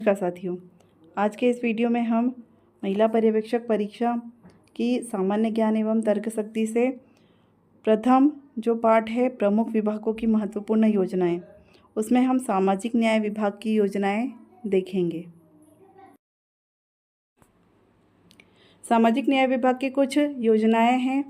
नमस्कार साथियों, आज के इस वीडियो में हम महिला पर्यवेक्षक परीक्षा की सामान्य ज्ञान एवं तर्क शक्ति से प्रथम जो पाठ है प्रमुख विभागों की महत्वपूर्ण योजनाएं, उसमें हम सामाजिक न्याय विभाग की योजनाएं देखेंगे। सामाजिक न्याय विभाग की कुछ योजनाएं हैं।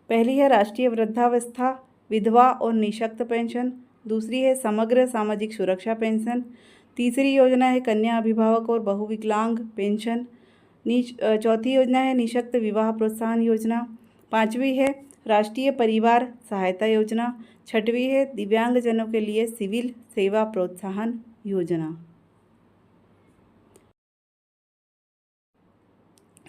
पहली है राष्ट्रीय वृद्धावस्था, विधवा और निःशक्त पेंशन। दूसरी है समग्र सामाजिक सुरक्षा पेंशन। तीसरी योजना है कन्या अभिभावक और बहुविकलांग पेंशन। चौथी योजना है निःशक्त विवाह प्रोत्साहन योजना। पांचवी है राष्ट्रीय परिवार सहायता योजना। छठवीं है दिव्यांगजनों के लिए सिविल सेवा प्रोत्साहन योजना।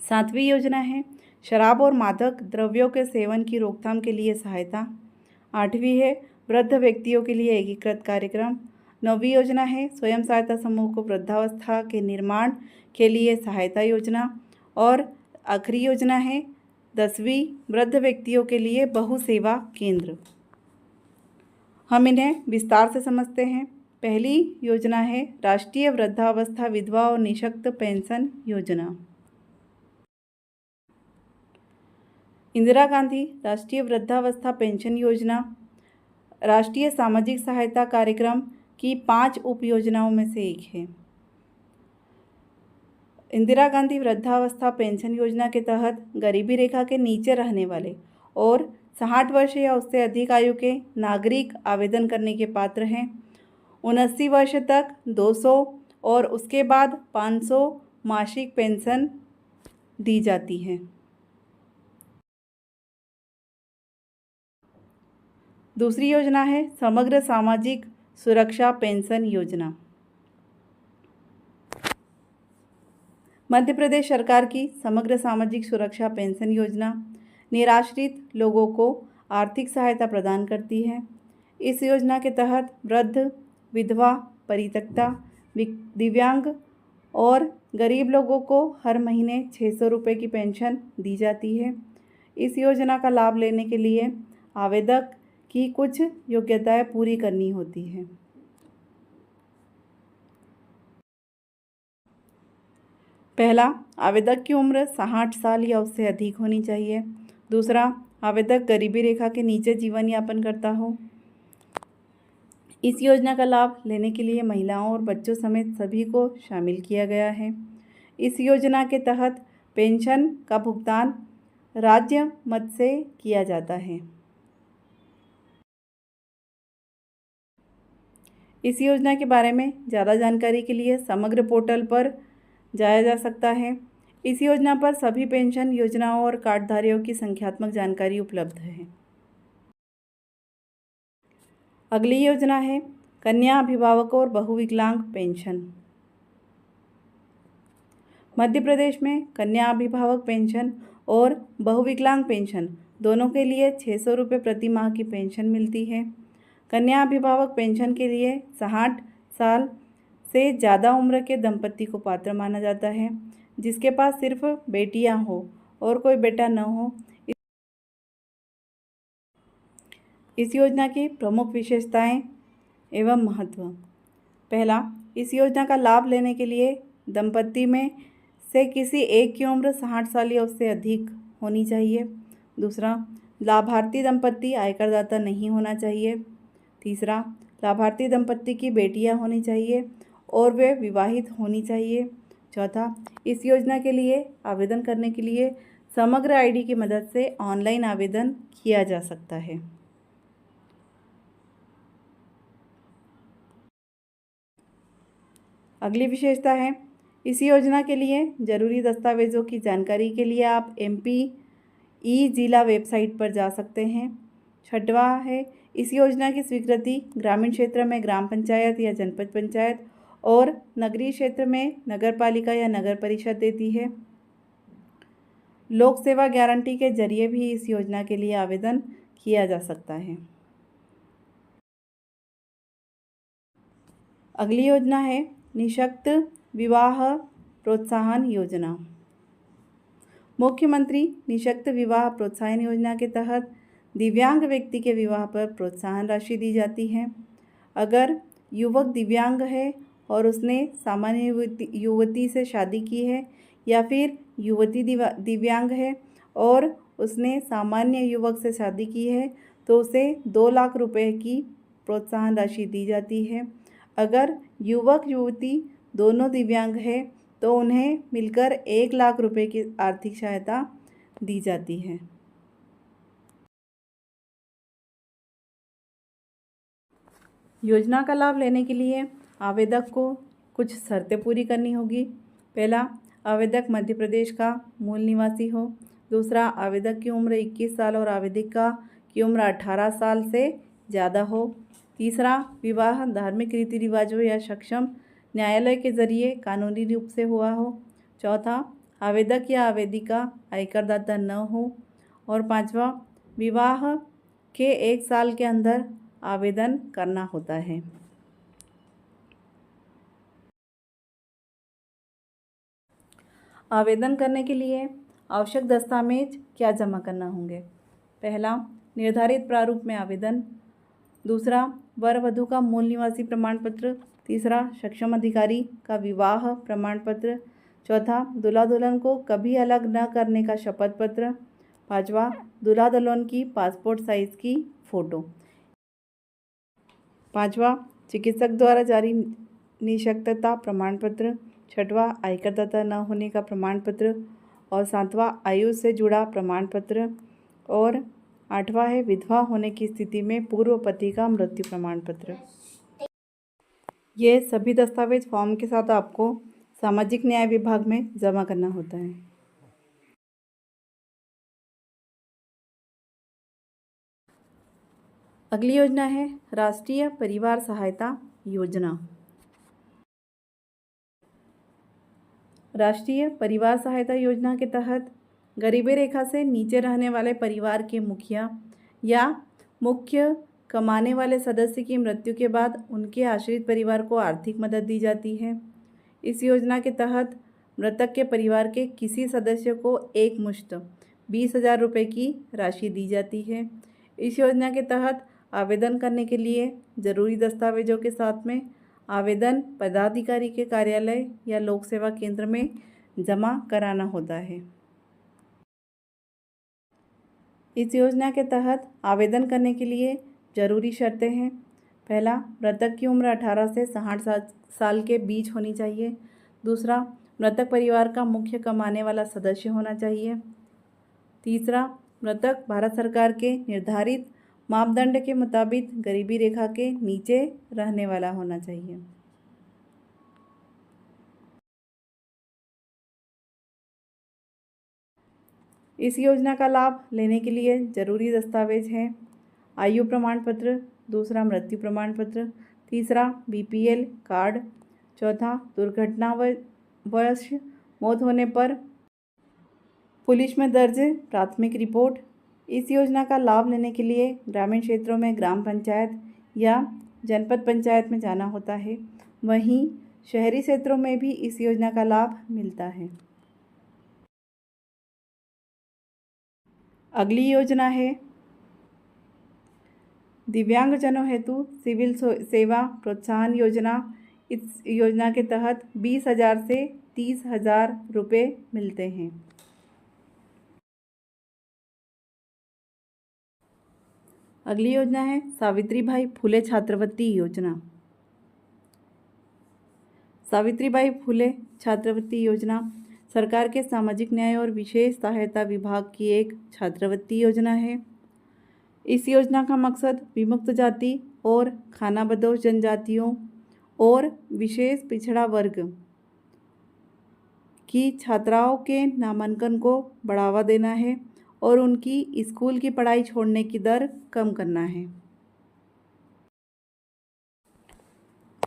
सातवीं योजना है शराब और मादक द्रव्यों के सेवन की रोकथाम के लिए सहायता। आठवीं है वृद्ध व्यक्तियों के लिए एकीकृत कार्यक्रम। नौवीं योजना है स्वयं सहायता समूह को वृद्धावस्था के निर्माण के लिए सहायता योजना। और आखिरी योजना है 10वीं वृद्ध व्यक्तियों के लिए बहु सेवा केंद्र। हम इन्हें विस्तार से समझते हैं। पहली योजना है राष्ट्रीय वृद्धावस्था विधवा और निःशक्त पेंशन योजना। इंदिरा गांधी राष्ट्रीय वृद्धावस्था पेंशन योजना राष्ट्रीय सामाजिक सहायता कार्यक्रम की 5 उपयोजनाओं में से एक है। इंदिरा गांधी वृद्धावस्था पेंशन योजना के तहत गरीबी रेखा के नीचे रहने वाले और 60 वर्ष या उससे अधिक आयु के नागरिक आवेदन करने के पात्र हैं। 79 वर्ष तक 200 और उसके बाद 500 मासिक पेंशन दी जाती है। दूसरी योजना है समग्र सामाजिक सुरक्षा पेंशन योजना। मध्य प्रदेश सरकार की समग्र सामाजिक सुरक्षा पेंशन योजना निराश्रित लोगों को आर्थिक सहायता प्रदान करती है। इस योजना के तहत वृद्ध, विधवा, परित्यक्ता, दिव्यांग और गरीब लोगों को हर महीने 600 रुपये की पेंशन दी जाती है। इस योजना का लाभ लेने के लिए आवेदक की कुछ योग्यताएं पूरी करनी होती है। पहला, आवेदक की उम्र 60 साल या उससे अधिक होनी चाहिए। दूसरा, आवेदक गरीबी रेखा के नीचे जीवन यापन करता हो। इस योजना का लाभ लेने के लिए महिलाओं और बच्चों समेत सभी को शामिल किया गया है। इस योजना के तहत पेंशन का भुगतान राज्य मद से किया जाता है। इस योजना के बारे में ज़्यादा जानकारी के लिए समग्र पोर्टल पर जाया जा सकता है। इस योजना पर सभी पेंशन योजनाओं और कार्डधारियों की संख्यात्मक जानकारी उपलब्ध है। अगली योजना है कन्या अभिभावक और बहुविकलांग पेंशन। मध्य प्रदेश में कन्या अभिभावक पेंशन और बहुविकलांग पेंशन दोनों के लिए 600 रुपये प्रति माह की पेंशन मिलती है। कन्या अभिभावक पेंशन के लिए 60 साल से ज़्यादा उम्र के दंपति को पात्र माना जाता है जिसके पास सिर्फ बेटियां हो और कोई बेटा न हो। इस योजना की प्रमुख विशेषताएं एवं महत्व। पहला, इस योजना का लाभ लेने के लिए दंपति में से किसी एक की उम्र 60 साल या उससे अधिक होनी चाहिए। दूसरा, लाभार्थी दंपति आयकरदाता नहीं होना चाहिए। तीसरा, लाभार्थी दंपति की बेटियां होनी चाहिए और वे विवाहित होनी चाहिए। चौथा, इस योजना के लिए आवेदन करने के लिए समग्र आईडी की मदद से ऑनलाइन आवेदन किया जा सकता है। अगली विशेषता है इस योजना के लिए जरूरी दस्तावेज़ों की जानकारी के लिए आप MP ई जिला वेबसाइट पर जा सकते हैं। छठवा है इस योजना की स्वीकृति ग्रामीण क्षेत्र में ग्राम पंचायत या जनपद पंचायत और नगरीय क्षेत्र में नगर पालिका या नगर परिषद देती है। लोक सेवा गारंटी के जरिए भी इस योजना के लिए आवेदन किया जा सकता है। अगली योजना है निःशक्त विवाह प्रोत्साहन योजना। मुख्यमंत्री निःशक्त विवाह प्रोत्साहन योजना के तहत दिव्यांग व्यक्ति के विवाह पर प्रोत्साहन राशि दी जाती है। अगर युवक दिव्यांग है और उसने सामान्य युवती से शादी की है, या फिर युवती दिव्यांग है और उसने सामान्य युवक से शादी की है, तो उसे 2 लाख रुपए की प्रोत्साहन राशि दी जाती है। अगर युवक युवती दोनों दिव्यांग है तो उन्हें मिलकर 1 लाख रुपए की आर्थिक सहायता दी जाती है। योजना का लाभ लेने के लिए आवेदक को कुछ शर्तें पूरी करनी होगी। पहला, आवेदक मध्य प्रदेश का मूल निवासी हो। दूसरा, आवेदक की उम्र 21 साल और आवेदिका की उम्र 18 साल से ज़्यादा हो। तीसरा, विवाह धार्मिक रीति रिवाजों या सक्षम न्यायालय के जरिए कानूनी रूप से हुआ हो। चौथा, आवेदक या आवेदिका आयकरदाता न हो। और पांचवा, विवाह के 1 साल के अंदर आवेदन करना होता है। आवेदन करने के लिए आवश्यक दस्तावेज क्या जमा करना होंगे? पहला, निर्धारित प्रारूप में आवेदन। दूसरा, वर वधू का मूल निवासी प्रमाण पत्र। तीसरा, सक्षम अधिकारी का विवाह प्रमाण पत्र। चौथा, दूल्हा दुल्हन को कभी अलग न करने का शपथ पत्र। पांचवा, दूल्हा दुल्हन की पासपोर्ट साइज की फ़ोटो। पांचवा, चिकित्सक द्वारा जारी निःशक्तता प्रमाण पत्र। छठवां, आयकरदाता न होने का प्रमाण पत्र। और सातवां, आयु से जुड़ा प्रमाण पत्र। और आठवां है विधवा होने की स्थिति में पूर्व पति का मृत्यु प्रमाण पत्र। ये सभी दस्तावेज फॉर्म के साथ आपको सामाजिक न्याय विभाग में जमा करना होता है। अगली योजना है राष्ट्रीय परिवार सहायता योजना। राष्ट्रीय परिवार सहायता योजना के तहत गरीबी रेखा से नीचे रहने वाले परिवार के मुखिया या मुख्य कमाने वाले सदस्य की मृत्यु के बाद उनके आश्रित परिवार को आर्थिक मदद दी जाती है। इस योजना के तहत मृतक के परिवार के किसी सदस्य को एक मुश्त 20,000 रुपये की राशि दी जाती है। इस योजना के तहत आवेदन करने के लिए ज़रूरी दस्तावेजों के साथ में आवेदन पदाधिकारी के कार्यालय या लोक सेवा केंद्र में जमा कराना होता है। इस योजना के तहत आवेदन करने के लिए ज़रूरी शर्तें हैं। पहला, मृतक की उम्र 18 से 60 साल के बीच होनी चाहिए। दूसरा, मृतक परिवार का मुख्य कमाने वाला सदस्य होना चाहिए। तीसरा, मृतक भारत सरकार के निर्धारित मापदंड के मुताबिक गरीबी रेखा के नीचे रहने वाला होना चाहिए। इस योजना का लाभ लेने के लिए ज़रूरी दस्तावेज हैं आयु प्रमाण पत्र। दूसरा, मृत्यु प्रमाण पत्र। तीसरा, BPL कार्ड। चौथा, दुर्घटनावश मौत होने पर पुलिस में दर्ज प्राथमिक रिपोर्ट। इस योजना का लाभ लेने के लिए ग्रामीण क्षेत्रों में ग्राम पंचायत या जनपद पंचायत में जाना होता है। वहीं शहरी क्षेत्रों में भी इस योजना का लाभ मिलता है। अगली योजना है दिव्यांगजनों हेतु सिविल सेवा प्रोत्साहन योजना। इस योजना के तहत 20,000 से 30,000 रुपये मिलते हैं। अगली योजना है सावित्रीबाई फुले छात्रवृत्ति योजना। सावित्रीबाई फुले छात्रवृत्ति योजना सरकार के सामाजिक न्याय और विशेष सहायता विभाग की एक छात्रवृत्ति योजना है। इस योजना का मकसद विमुक्त जाति और खानाबदोश जनजातियों और विशेष पिछड़ा वर्ग की छात्राओं के नामांकन को बढ़ावा देना है और उनकी स्कूल की पढ़ाई छोड़ने की दर कम करना है।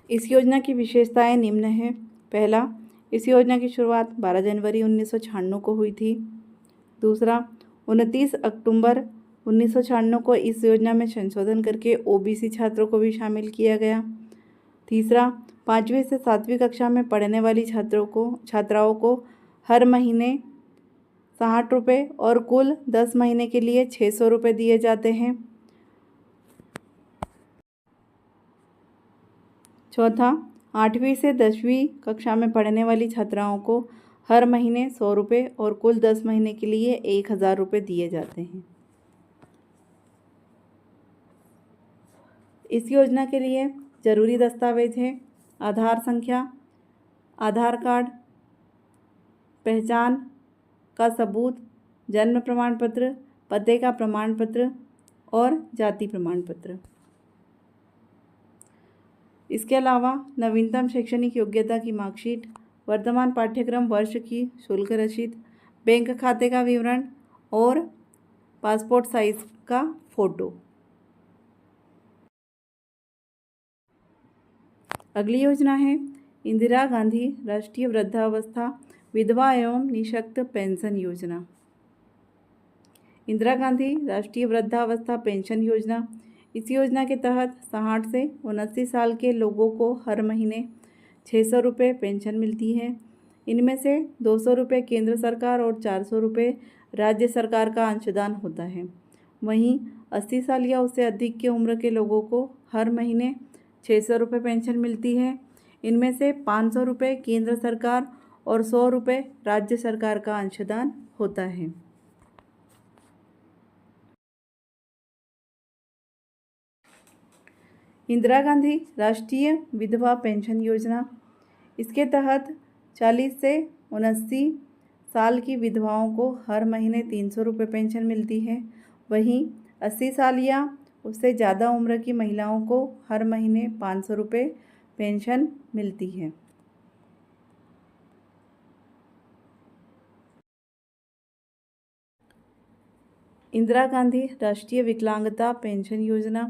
इस योजना की विशेषताएं निम्न हैं। पहला, इस योजना की शुरुआत 12 जनवरी 1996 को हुई थी। दूसरा, 29 अक्टूबर 1996 को इस योजना में संशोधन करके OBC छात्रों को भी शामिल किया गया। तीसरा, 5वीं से 7वीं कक्षा में पढ़ने वाली छात्राओं को हर महीने 60 रुपये और कुल 10 महीने के लिए 600 रुपये दिए जाते हैं। चौथा, 8वीं से 10वीं कक्षा में पढ़ने वाली छात्राओं को हर महीने 100 रुपये और कुल 10 महीने के लिए 1000 रुपये दिए जाते हैं। इस योजना के लिए ज़रूरी दस्तावेज है आधार संख्या, आधार कार्ड, पहचान का सबूत, जन्म प्रमाण पत्र, पते का प्रमाण पत्र और जाति प्रमाण पत्र। इसके अलावा नवीनतम शैक्षणिक योग्यता की मार्कशीट, वर्तमान पाठ्यक्रम वर्ष की शुल्क रसीद, बैंक खाते का विवरण और पासपोर्ट साइज का फ़ोटो। अगली योजना है इंदिरा गांधी राष्ट्रीय वृद्धावस्था विधवा एवं निःशक्त पेंशन योजना। इंदिरा गांधी राष्ट्रीय वृद्धावस्था पेंशन योजना, इस योजना के तहत 60 से 79 साल के लोगों को हर महीने 600 रुपये पेंशन मिलती है। इनमें से 200 रुपये केंद्र सरकार और 400 रुपये राज्य सरकार का अंशदान होता है। वहीं 80 साल या उससे अधिक की उम्र के लोगों को हर महीने 600 रुपये पेंशन मिलती है। इनमें से 500 रुपये केंद्र सरकार और 100 रुपये राज्य सरकार का अंशदान होता है। इंदिरा गांधी राष्ट्रीय विधवा पेंशन योजना, इसके तहत 40 से 79 साल की विधवाओं को हर महीने 300 रुपये पेंशन मिलती है। वहीं 80 साल या उससे ज़्यादा उम्र की महिलाओं को हर महीने 500 रुपये पेंशन मिलती है। इंदिरा गांधी राष्ट्रीय विकलांगता पेंशन योजना,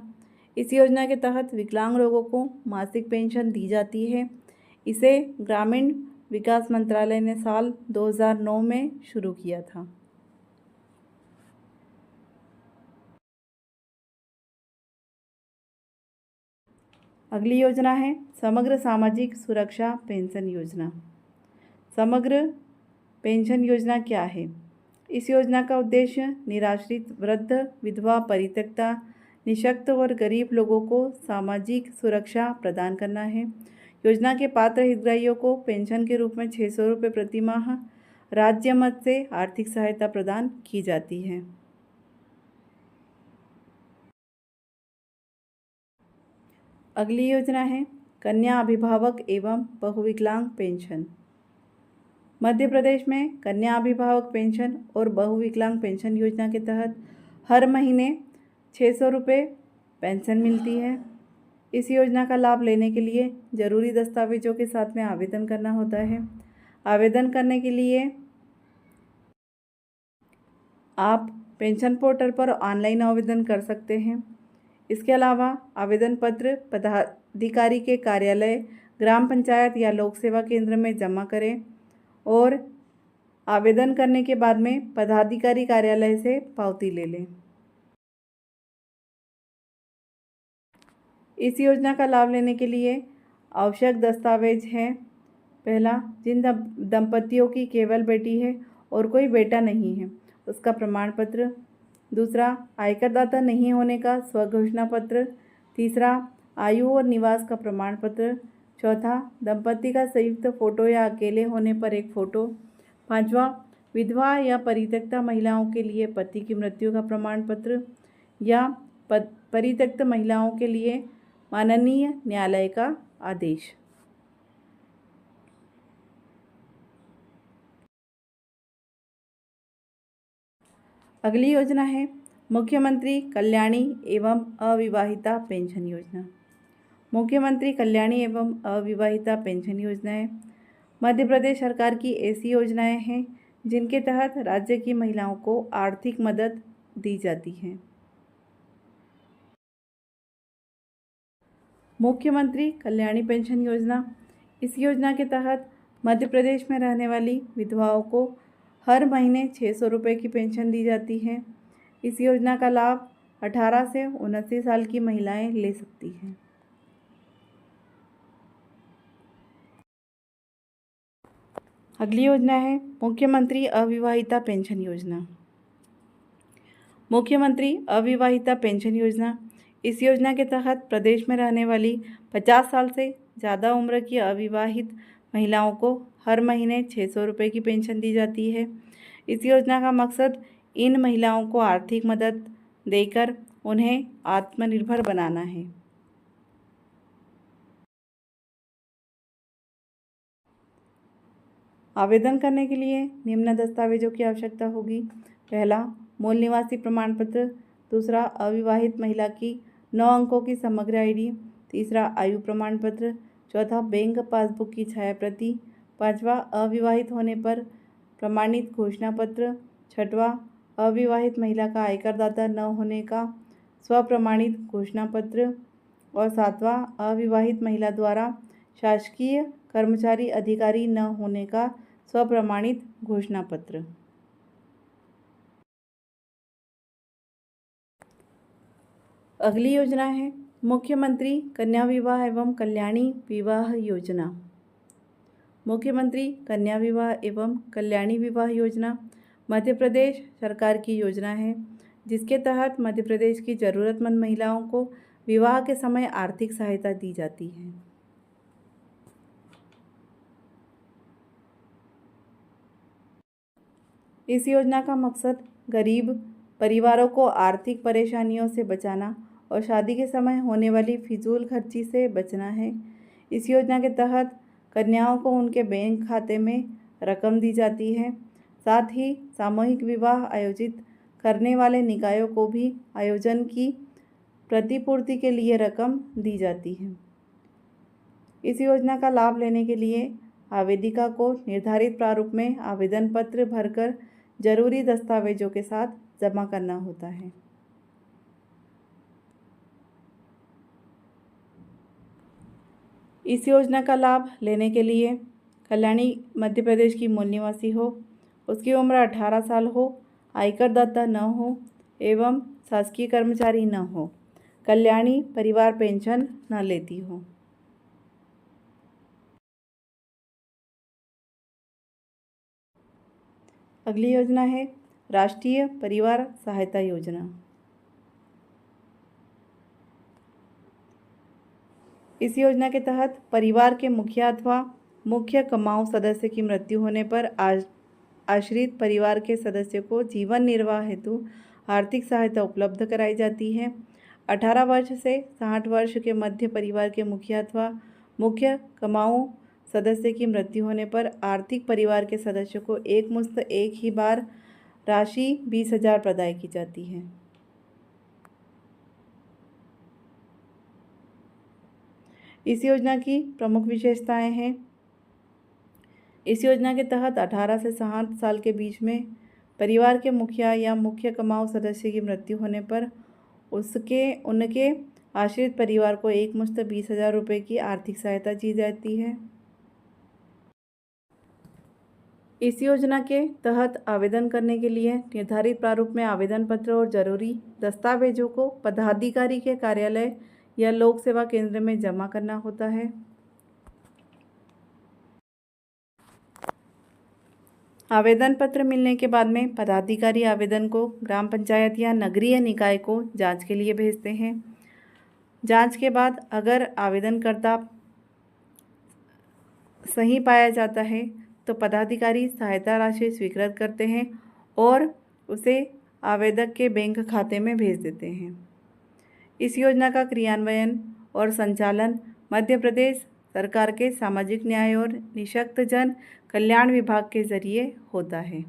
इस योजना के तहत विकलांग लोगों को मासिक पेंशन दी जाती है। इसे ग्रामीण विकास मंत्रालय ने साल 2009 में शुरू किया था। अगली योजना है समग्र सामाजिक सुरक्षा पेंशन योजना। समग्र पेंशन योजना क्या है? इस योजना का उद्देश्य निराश्रित, वृद्ध, विधवा, परित्यक्ता, निःशक्त और गरीब लोगों को सामाजिक सुरक्षा प्रदान करना है। योजना के पात्र हितग्राहियों को पेंशन के रूप में 600 रुपये प्रति माह राज्य मद से आर्थिक सहायता प्रदान की जाती है। अगली योजना है कन्या अभिभावक एवं बहुविकलांग पेंशन। मध्य प्रदेश में कन्या अभिभावक पेंशन और बहुविकलांग पेंशन योजना के तहत हर महीने 600 रुपये पेंशन मिलती है। इस योजना का लाभ लेने के लिए ज़रूरी दस्तावेजों के साथ में आवेदन करना होता है। आवेदन करने के लिए आप पेंशन पोर्टल पर ऑनलाइन आवेदन कर सकते हैं। इसके अलावा आवेदन पत्र पदाधिकारी के कार्यालय, ग्राम पंचायत या लोक सेवा केंद्र में जमा करें और आवेदन करने के बाद में पदाधिकारी कार्यालय से पावती ले लें। इस योजना का लाभ लेने के लिए आवश्यक दस्तावेज हैं। पहला, जिन दंपतियों की केवल बेटी है और कोई बेटा नहीं है, उसका प्रमाण पत्र। दूसरा, आयकर दाता नहीं होने का स्वघोषणा पत्र। तीसरा, आयु और निवास का प्रमाण पत्र। चौथा, दंपति का संयुक्त फ़ोटो या अकेले होने पर एक फ़ोटो। पांचवा, विधवा या परित्यक्ता महिलाओं के लिए पति की मृत्यु का प्रमाण पत्र या परित्यक्त महिलाओं के लिए माननीय न्यायालय का आदेश। अगली योजना है मुख्यमंत्री कल्याणी एवं अविवाहिता पेंशन योजना। मुख्यमंत्री कल्याणी एवं अविवाहिता पेंशन योजनाएं मध्य प्रदेश सरकार की ऐसी योजनाएं हैं जिनके तहत राज्य की महिलाओं को आर्थिक मदद दी जाती है। मुख्यमंत्री कल्याणी पेंशन योजना, इस योजना के तहत मध्य प्रदेश में रहने वाली विधवाओं को हर महीने 600 रुपये की पेंशन दी जाती है। इस योजना का लाभ 18 से 79 साल की महिलाएं ले सकती हैं। अगली योजना है मुख्यमंत्री अविवाहिता पेंशन योजना। मुख्यमंत्री अविवाहिता पेंशन योजना, इस योजना के तहत प्रदेश में रहने वाली 50 साल से ज़्यादा उम्र की अविवाहित महिलाओं को हर महीने 600 रुपये की पेंशन दी जाती है। इस योजना का मकसद इन महिलाओं को आर्थिक मदद देकर उन्हें आत्मनिर्भर बनाना है। आवेदन करने के लिए निम्न दस्तावेजों की आवश्यकता होगी। पहला, मूल निवासी प्रमाण पत्र। दूसरा, अविवाहित महिला की 9 अंकों की समग्र आईडी। तीसरा, आयु प्रमाण पत्र। चौथा, बैंक पासबुक की छाया प्रति। पाँचवा, अविवाहित होने पर प्रमाणित घोषणा पत्र। छठवां, अविवाहित महिला का आयकर दाता न होने का स्वप्रमाणित घोषणा पत्र। और सातवां, अविवाहित महिला द्वारा शासकीय कर्मचारी अधिकारी न होने का स्वप्रमाणित घोषणा पत्र। अगली योजना है मुख्यमंत्री कन्या विवाह एवं कल्याणी विवाह योजना। मुख्यमंत्री कन्या विवाह एवं कल्याणी विवाह योजना मध्य प्रदेश सरकार की योजना है, जिसके तहत मध्य प्रदेश की ज़रूरतमंद महिलाओं को विवाह के समय आर्थिक सहायता दी जाती है। इस योजना का मकसद गरीब परिवारों को आर्थिक परेशानियों से बचाना और शादी के समय होने वाली फिजूल खर्ची से बचना है। इस योजना के तहत कन्याओं को उनके बैंक खाते में रकम दी जाती है। साथ ही सामूहिक विवाह आयोजित करने वाले निकायों को भी आयोजन की प्रतिपूर्ति के लिए रकम दी जाती है। इस योजना का लाभ लेने के लिए आवेदिका को निर्धारित प्रारूप में आवेदन पत्र भरकर जरूरी दस्तावेजों के साथ जमा करना होता है। इस योजना का लाभ लेने के लिए कल्याणी मध्य प्रदेश की मूल निवासी हो, उसकी उम्र 18 साल हो, आयकर दाता न हो एवं शासकीय कर्मचारी न हो, कल्याणी परिवार पेंशन न लेती हो। अगली योजना है राष्ट्रीय परिवार सहायता योजना। इस योजना के तहत परिवार के मुखिया अथवा मुख्य कमाऊ सदस्य की मृत्यु होने पर आश्रित परिवार के सदस्य को जीवन निर्वाह हेतु आर्थिक सहायता उपलब्ध कराई जाती है। 18 वर्ष से 60 वर्ष के मध्य परिवार के मुखिया अथवा मुख्य कमाऊ सदस्य की मृत्यु होने पर आर्थिक परिवार के सदस्य को एकमुश्त एक ही बार राशि 20,000 प्रदान की जाती है। इस योजना की प्रमुख विशेषताएं हैं। इस योजना के तहत 18 से 60 साल के बीच में परिवार के मुखिया या मुख्य कमाऊ सदस्य की मृत्यु होने पर उनके आश्रित परिवार को एकमुश्त 20,000 रुपये की आर्थिक सहायता दी जाती है। इस योजना के तहत आवेदन करने के लिए निर्धारित प्रारूप में आवेदन पत्र और जरूरी दस्तावेजों को पदाधिकारी के कार्यालय या लोक सेवा केंद्र में जमा करना होता है। आवेदन पत्र मिलने के बाद में पदाधिकारी आवेदन को ग्राम पंचायत या नगरीय निकाय को जांच के लिए भेजते हैं। जांच के बाद अगर आवेदनकर्ता सही पाया जाता है तो पदाधिकारी सहायता राशि स्वीकृत करते हैं और उसे आवेदक के बैंक खाते में भेज देते हैं। इस योजना का क्रियान्वयन और संचालन मध्य प्रदेश सरकार के सामाजिक न्याय और निःशक्तजन कल्याण विभाग के जरिए होता है।